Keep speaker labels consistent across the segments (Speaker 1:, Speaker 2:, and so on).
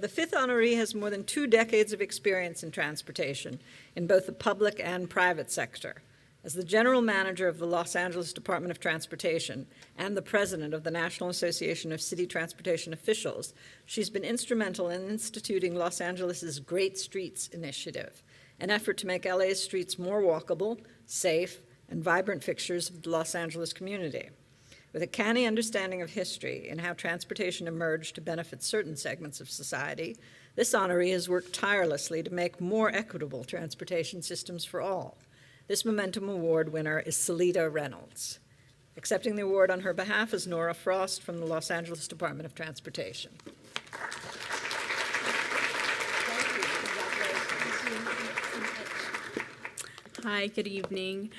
Speaker 1: The fifth honoree has more than 2 decades of experience in transportation in both the public and private sector. As the general manager of the Los Angeles Department of Transportation and the president of the National Association of City Transportation Officials, she's been instrumental in instituting Los Angeles's Great Streets Initiative, an effort to make LA's streets more walkable, safe, and vibrant fixtures of the Los Angeles community. With a canny understanding of history and how transportation emerged to benefit certain segments of society, this honoree has worked tirelessly to make more equitable transportation systems for all. This Momentum Award winner is Seleta Reynolds. Accepting the award on her behalf is Nora Frost from the Los Angeles Department of Transportation.
Speaker 2: Hi, good evening.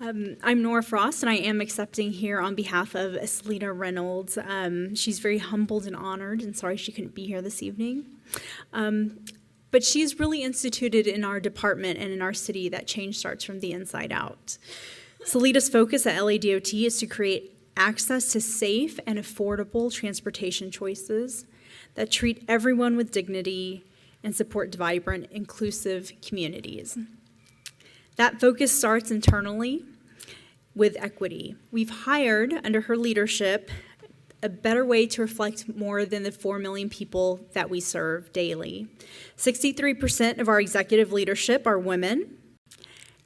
Speaker 2: I'm Nora Frost, and I am accepting here on behalf of Seleta Reynolds. She's very humbled and honored, and sorry she couldn't be here this evening. But she's really instituted in our department and in our city that change starts from the inside out. Seleta's focus at LADOT is to create access to safe and affordable transportation choices that treat everyone with dignity and support vibrant, inclusive communities. That focus starts internally with equity. We've hired, under her leadership, a better way to reflect more than the 4 million people that we serve daily. 63% of our executive leadership are women,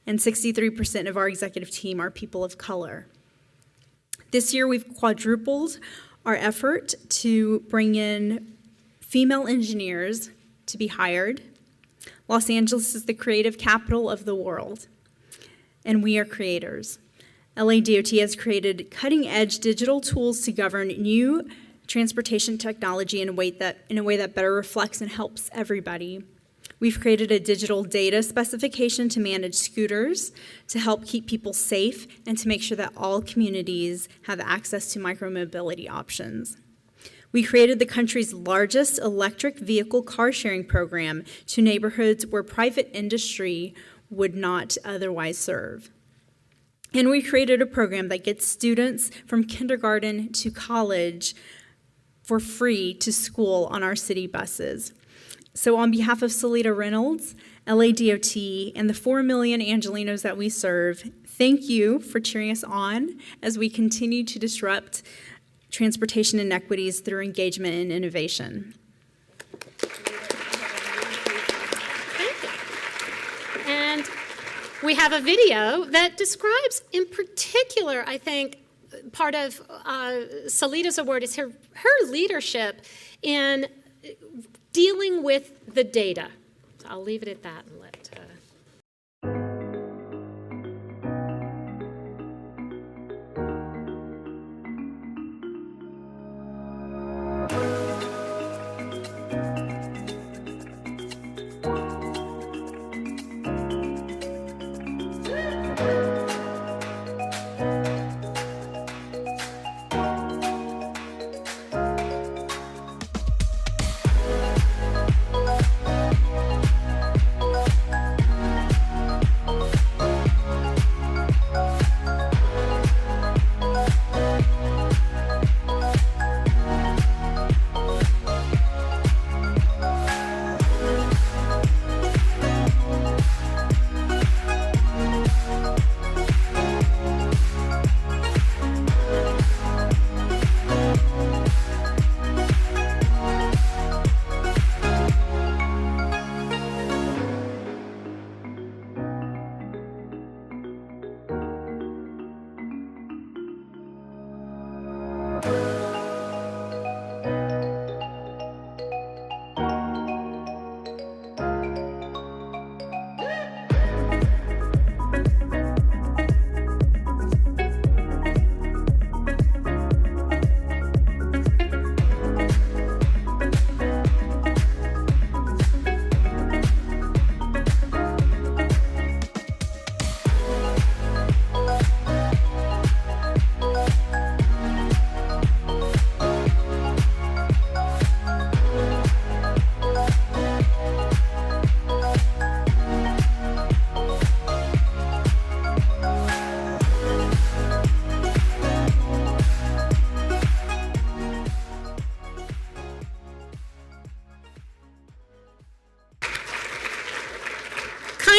Speaker 2: and 63% of our executive team are people of color. This year, we've quadrupled our effort to bring in female engineers to be hired. Los Angeles is the creative capital of the world, and we are creators. LADOT has created cutting-edge digital tools to govern new transportation technology in a way that better reflects and helps everybody. We've created a digital data specification to manage scooters, to help keep people safe, and to make sure that all communities have access to micromobility options. We created the country's largest electric vehicle car-sharing program to neighborhoods where private industry would not otherwise serve. And we created a program that gets students from kindergarten to college for free to school on our city buses. So on behalf of Seleta Reynolds, LADOT, and the 4 million Angelinos that we serve, thank you for cheering us on as we continue to disrupt transportation inequities through engagement and innovation.
Speaker 3: Thank you. And we have a video that describes, in particular, I think, part of Seleta's award is her leadership in dealing with the data. So I'll leave it at that and let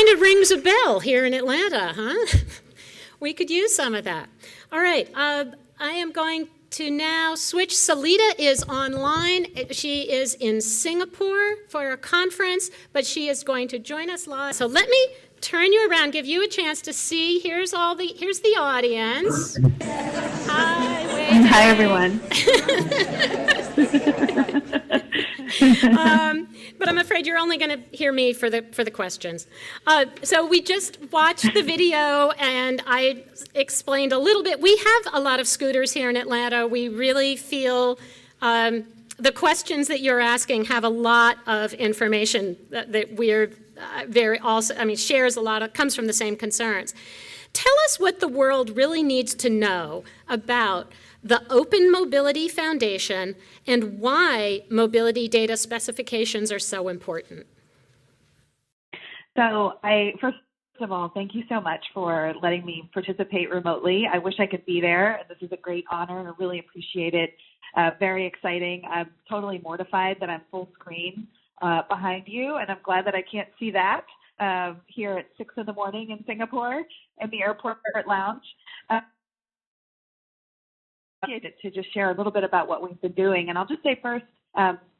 Speaker 3: kind of rings a bell here in Atlanta, huh? We could use some of that. All right, I am going to now switch. Seleta is online. She is in Singapore for a conference, but she is going to join us live. So let me turn you around, give you a chance to see. Here's the audience. Hi, wave.
Speaker 4: Hi, everyone.
Speaker 3: But I'm afraid you're only going to hear me for the questions. So we just watched the video, and I explained a little bit. We have a lot of scooters here in Atlanta. We really feel the questions that you're asking have a lot of information that we're shares a lot of, comes from the same concerns. Tell us what the world really needs to know about the Open Mobility Foundation and why mobility data specifications are so important.
Speaker 4: So first of all, thank you so much for letting me participate remotely. I wish I could be there. This is a great honor, and I really appreciate it. Very exciting. I'm totally mortified that I'm full screen behind you, and I'm glad that I can't see that here at 6 in the morning in Singapore in the airport lounge. To just share a little bit about what we've been doing. And I'll just say first,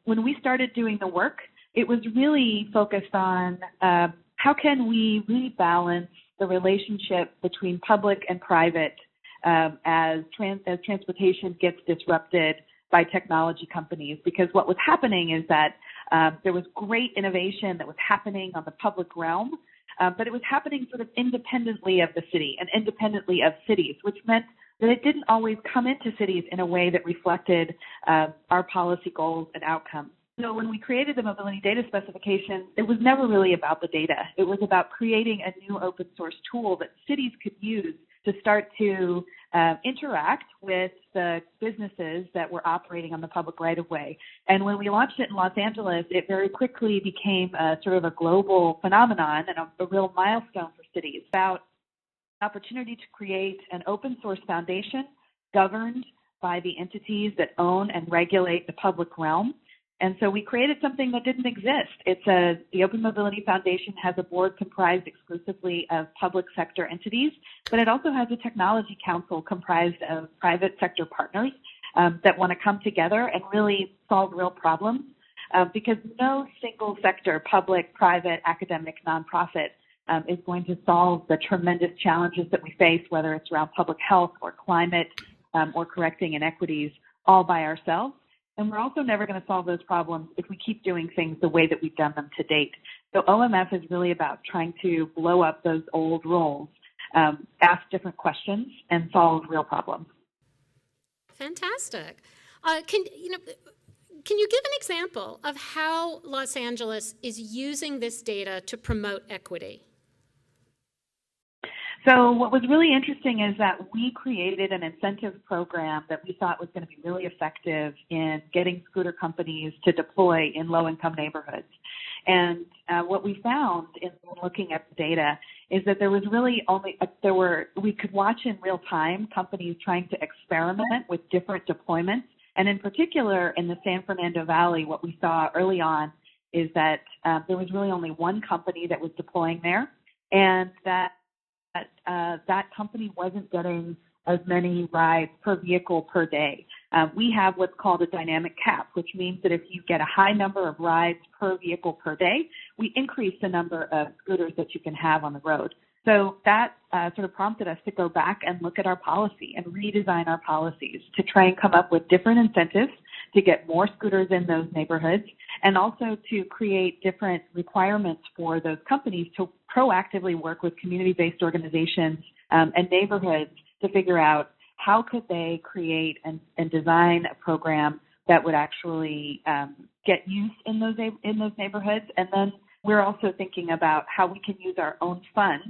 Speaker 4: when we started doing the work, it was really focused on how can we rebalance the relationship between public and private as transportation gets disrupted by technology companies. Because what was happening is that there was great innovation that was happening on the public realm, but it was happening sort of independently of the city and independently of cities, which meant that it didn't always come into cities in a way that reflected our policy goals and outcomes. So when we created the mobility data specification, it was never really about the data. It was about creating a new open source tool that cities could use to start to interact with the businesses that were operating on the public right-of-way. And when we launched it in Los Angeles, it very quickly became sort of a global phenomenon and a real milestone for cities. About opportunity to create an open source foundation governed by the entities that own and regulate the public realm. And so we created something that didn't exist. The Open Mobility Foundation has a board comprised exclusively of public sector entities, but it also has a technology council comprised of private sector partners that want to come together and really solve real problems because no single sector, public, private, academic, nonprofit, is going to solve the tremendous challenges that we face, whether it's around public health or climate or correcting inequities, all by ourselves. And we're also never going to solve those problems if we keep doing things the way that we've done them to date. So OMF is really about trying to blow up those old roles, ask different questions, and solve real problems.
Speaker 3: Fantastic. Can you give an example of how Los Angeles is using this data to promote equity?
Speaker 4: So what was really interesting is that we created an incentive program that we thought was going to be really effective in getting scooter companies to deploy in low-income neighborhoods. And what we found in looking at the data is that there was really we could watch in real time companies trying to experiment with different deployments. And in particular, in the San Fernando Valley, what we saw early on is that there was really only one company that was deploying there, and that company wasn't getting as many rides per vehicle per day. We have what's called a dynamic cap, which means that if you get a high number of rides per vehicle per day, we increase the number of scooters that you can have on the road. So that sort of prompted us to go back and look at our policy and redesign our policies to try and come up with different incentives to get more scooters in those neighborhoods, and also to create different requirements for those companies to proactively work with community-based organizations and neighborhoods to figure out how could they create and design a program that would actually get use in those neighborhoods. And then we're also thinking about how we can use our own funds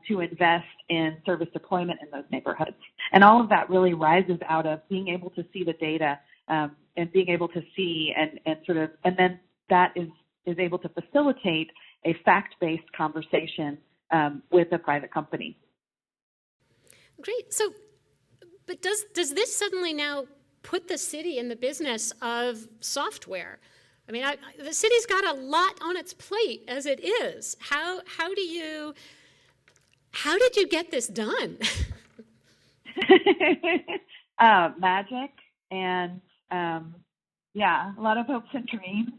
Speaker 4: to invest in service deployment in those neighborhoods. And all of that really rises out of being able to see the data and being able to see and then that is able to facilitate a fact-based conversation with a private company.
Speaker 3: Great. So, but does this suddenly now put the city in the business of software? I mean, the city's got a lot on its plate as it is. How did you get this done?
Speaker 4: Magic and yeah, a lot of hopes and dreams.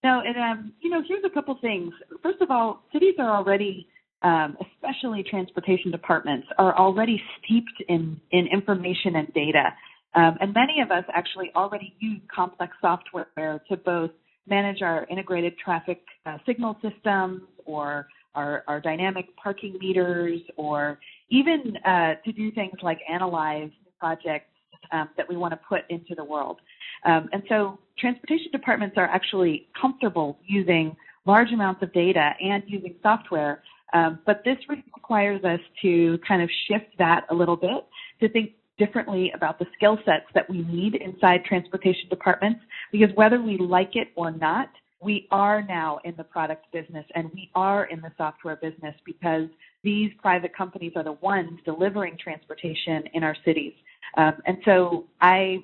Speaker 4: No, and here's a couple things. First of all, cities are already, especially transportation departments, are already steeped in information and data. And many of us actually already use complex software to both manage our integrated traffic signal systems or our dynamic parking meters, or even to do things like analyze projects that we want to put into the world. And so transportation departments are actually comfortable using large amounts of data and using software, but this requires us to kind of shift that a little bit, to think differently about the skill sets that we need inside transportation departments, because whether we like it or not, we are now in the product business and we are in the software business because these private companies are the ones delivering transportation in our cities. And so I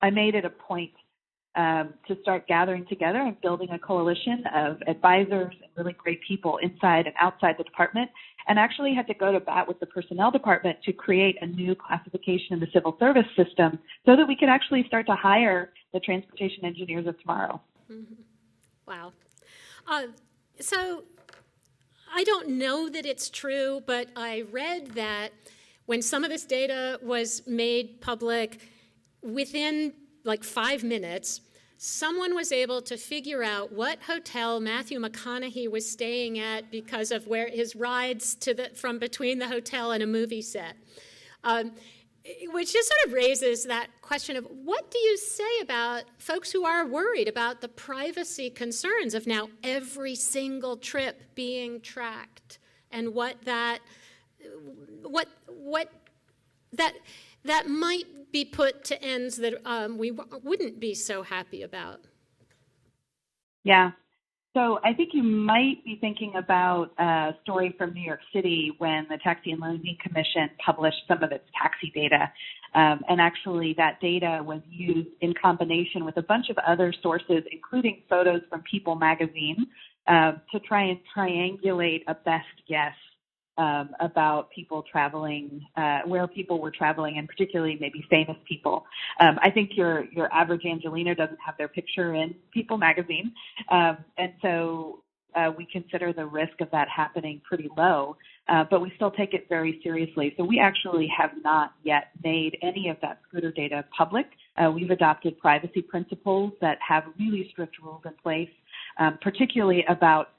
Speaker 4: made it a point to start gathering together and building a coalition of advisors and really great people inside and outside the department, and actually had to go to bat with the personnel department to create a new classification in the civil service system so that we could actually start to hire the transportation engineers of tomorrow.
Speaker 3: Mm-hmm. Wow. So I don't know that it's true, but I read that when some of this data was made public, within like 5 minutes, someone was able to figure out what hotel Matthew McConaughey was staying at because of where his rides from between the hotel and a movie set. Which just sort of raises that question of what do you say about folks who are worried about the privacy concerns of now every single trip being tracked, and what that might be put to ends that we wouldn't be so happy about?
Speaker 4: Yeah. So I think you might be thinking about a story from New York City when the Taxi and Limousine Commission published some of its taxi data. And actually that data was used in combination with a bunch of other sources, including photos from People magazine, to try and triangulate a best guess about people traveling, where people were traveling, and particularly maybe famous people. I think your average Angelina doesn't have their picture in People magazine, and so we consider the risk of that happening pretty low, but we still take it very seriously. So we actually have not yet made any of that scooter data public. We've adopted privacy principles that have really strict rules in place, particularly about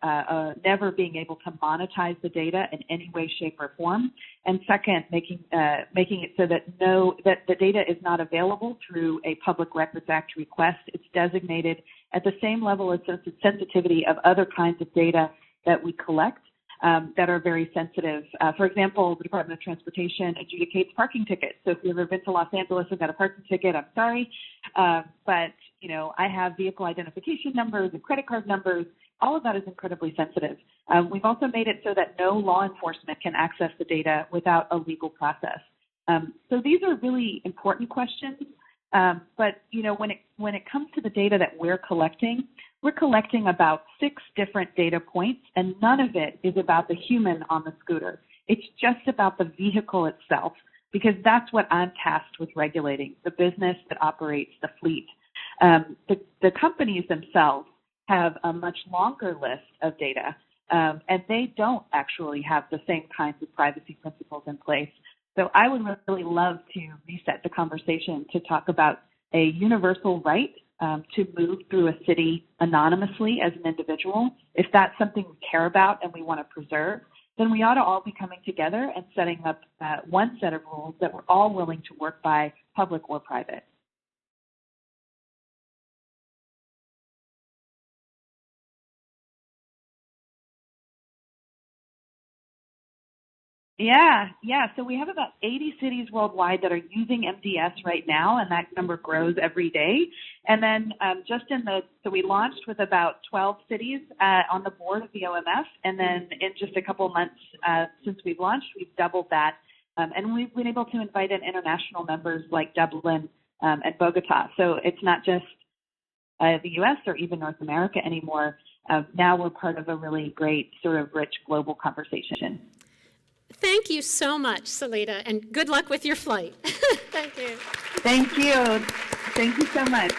Speaker 4: never being able to monetize the data in any way, shape, or form. And second, making it so that the data is not available through a Public Records Act request. It's designated at the same level of sensitivity of other kinds of data that we collect that are very sensitive. For example, the Department of Transportation adjudicates parking tickets. So if you've ever been to Los Angeles and got a parking ticket, I'm sorry, but I have vehicle identification numbers and credit card numbers. All of that is incredibly sensitive. We've also made it so that no law enforcement can access the data without a legal process. So these are really important questions. But when it comes to the data that we're collecting about 6 different data points, and none of it is about the human on the scooter. It's just about the vehicle itself, because that's what I'm tasked with regulating, the business that operates the fleet. The companies themselves have a much longer list of data, and they don't actually have the same kinds of privacy principles in place. So I would really love to reset the conversation to talk about a universal right to move through a city anonymously as an individual. If that's something we care about and we want to preserve, then we ought to all be coming together and setting up one set of rules that we're all willing to work by, public or private. Yeah. So we have about 80 cities worldwide that are using MDS right now, and that number grows every day. And then so we launched with about 12 cities on the board of the OMF, and then in just a couple of months since we've launched, we've doubled that. And we've been able to invite in international members like Dublin and Bogota. So it's not just the U.S. or even North America anymore. Now we're part of a really great sort of rich global conversation.
Speaker 3: Thank you so much, Seleta, and good luck with your flight. Thank you.
Speaker 4: Thank you. Thank you so much.